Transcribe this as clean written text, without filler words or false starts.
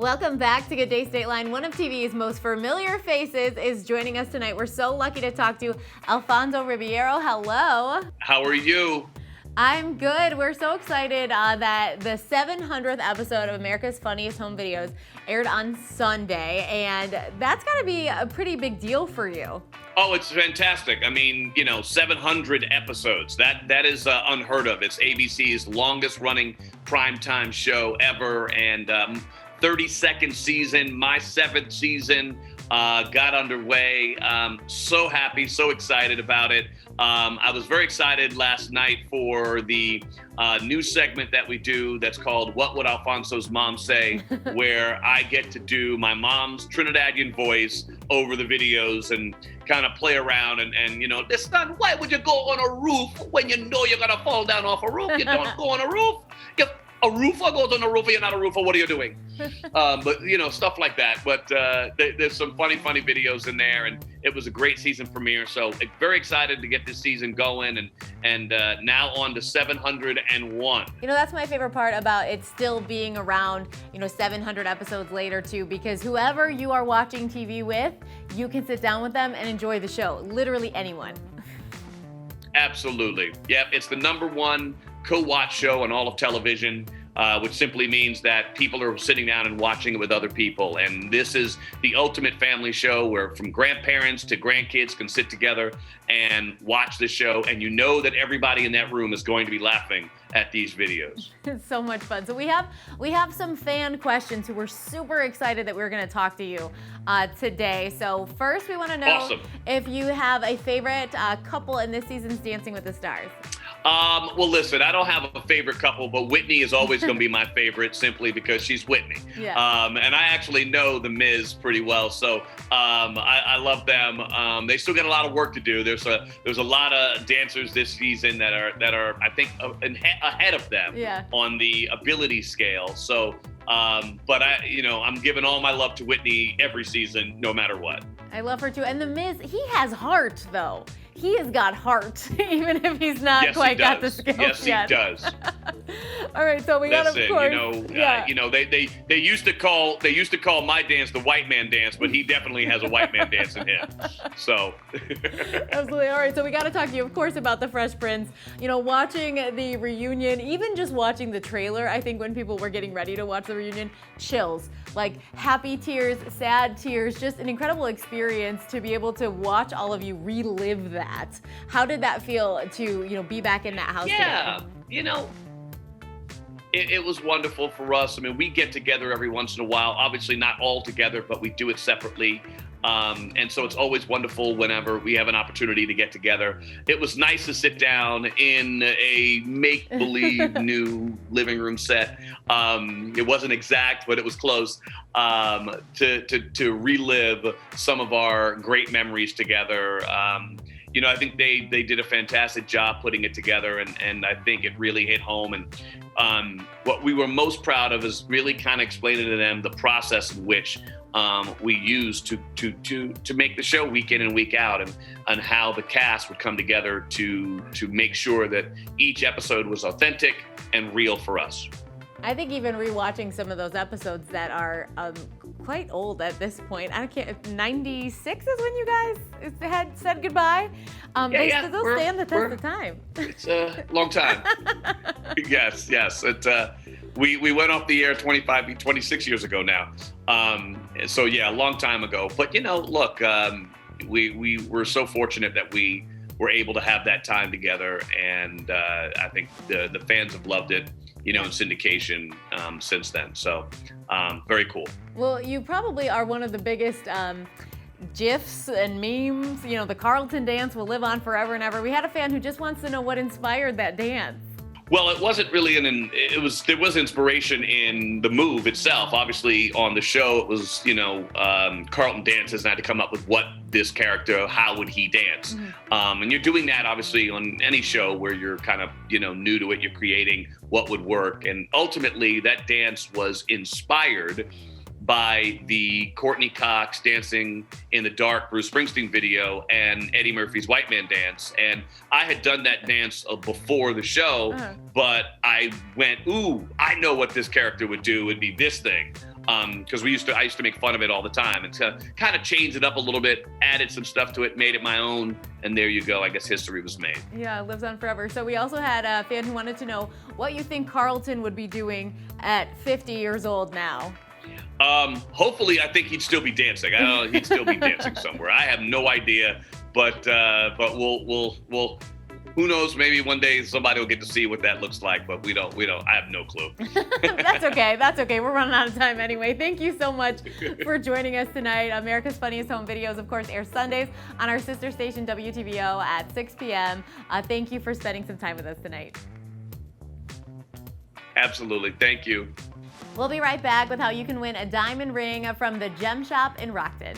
Welcome back to Good Day Stateline. One of TV's most familiar faces is joining us tonight. We're so lucky to talk to Alfonso Ribeiro. Hello. How are you? I'm good. We're so excited that the 700th episode of America's Funniest Home Videos aired on Sunday, and that's got to be a pretty big deal for you. Oh, it's fantastic. I mean, 700 episodes. That is unheard of. It's ABC's longest running primetime show ever, and 32nd season, my 7th season got underway. So happy, so excited about it. I was very excited last night for the new segment that we do that's called What Would Alfonso's Mom Say, where I get to do my mom's Trinidadian voice over the videos and kind of play around and listen, why would you go on a roof when you know you're going to fall down off a roof? You don't go on a roof. A roofer goes on a roof, you're not a roofer, what are you doing? But, stuff like that. But there's some funny videos in there, and it was a great season premiere. So very excited to get this season going, and now on to 701. That's my favorite part about it still being around, 700 episodes later, too, because whoever you are watching TV with, you can sit down with them and enjoy the show. Literally anyone. Absolutely. Yep, it's the #1 co-watch show on all of television, which simply means that people are sitting down and watching it with other people. And this is the ultimate family show where from grandparents to grandkids can sit together and watch the show. And you know that everybody in that room is going to be laughing at these videos. It's so much fun. So we have some fan questions who we're super excited that we're going to talk to you today. So first we want to know if you have a favorite couple in this season's Dancing with the Stars. Well, listen, I don't have a favorite couple, but Whitney is always going to be my favorite simply because she's Whitney. Yeah. And I actually know The Miz pretty well, so I love them. They still got a lot of work to do. There's a lot of dancers this season that are I think ahead of them on the ability scale. So, but I'm giving all my love to Whitney every season, no matter what. I love her too. And The Miz, he has heart though. He has got heart, even if he's not quite got the skills yet. Yes, he does. All right, so we got, of course. They used to call my dance the white man dance, but he definitely has a white man dance in him. So. Absolutely. All right, so we got to talk to you, of course, about the Fresh Prince. Watching the reunion, even just watching the trailer, I think when people were getting ready to watch the reunion, chills. Like happy tears, sad tears, just an incredible experience to be able to watch all of you relive that. How did that feel to, be back in that house together? It was wonderful for us. I mean, we get together every once in a while, obviously not all together, but we do it separately. And so it's always wonderful whenever we have an opportunity to get together. It was nice to sit down in a make-believe new living room set. It wasn't exact, but it was close, to relive some of our great memories together. I think they did a fantastic job putting it together, and I think it really hit home. And what we were most proud of is really kind of explaining to them the process in which we used to make the show week in and week out, and how the cast would come together to make sure that each episode was authentic and real for us. I think even rewatching some of those episodes that are quite old at this point. 96 is when you guys had said goodbye. They still stand the test of time. It's a long time. Yes. We went off the air 26 years ago now. So yeah, a long time ago. But look, we were so fortunate that we were able to have that time together, and I think the fans have loved it. In syndication since then. So very cool. Well, you probably are one of the biggest GIFs and memes. The Carlton dance will live on forever and ever. We had a fan who just wants to know what inspired that dance. Well, it wasn't really there was inspiration in the move itself. Obviously, on the show, it was, Carlton dances, and I had to come up with what this character, how would he dance? Mm-hmm. And you're doing that, obviously, on any show where you're kind of, new to it, you're creating what would work. And ultimately, that dance was inspired by the Courtney Cox Dancing in the Dark Bruce Springsteen video and Eddie Murphy's White Man Dance. And I had done that dance before the show, but I went, ooh, I know what this character would do. It'd be this thing. because I used to make fun of it all the time, and to kind of change it up a little bit, added some stuff to it, made it my own, and there you go. I guess history was made. Yeah, it lives on forever. So we also had a fan who wanted to know what you think Carlton would be doing at 50 years old now. Hopefully, I think he'd still be dancing. I don't know, he'd still be dancing somewhere. I have no idea, but we'll. Who knows? Maybe one day somebody will get to see what that looks like, but we don't. I have no clue. That's okay. That's okay. We're running out of time anyway. Thank you so much for joining us tonight. America's Funniest Home Videos, of course, airs Sundays on our sister station WTVO at 6 p.m. Thank you for spending some time with us tonight. Absolutely. Thank you. We'll be right back with how you can win a diamond ring from the Gem Shop in Rockton.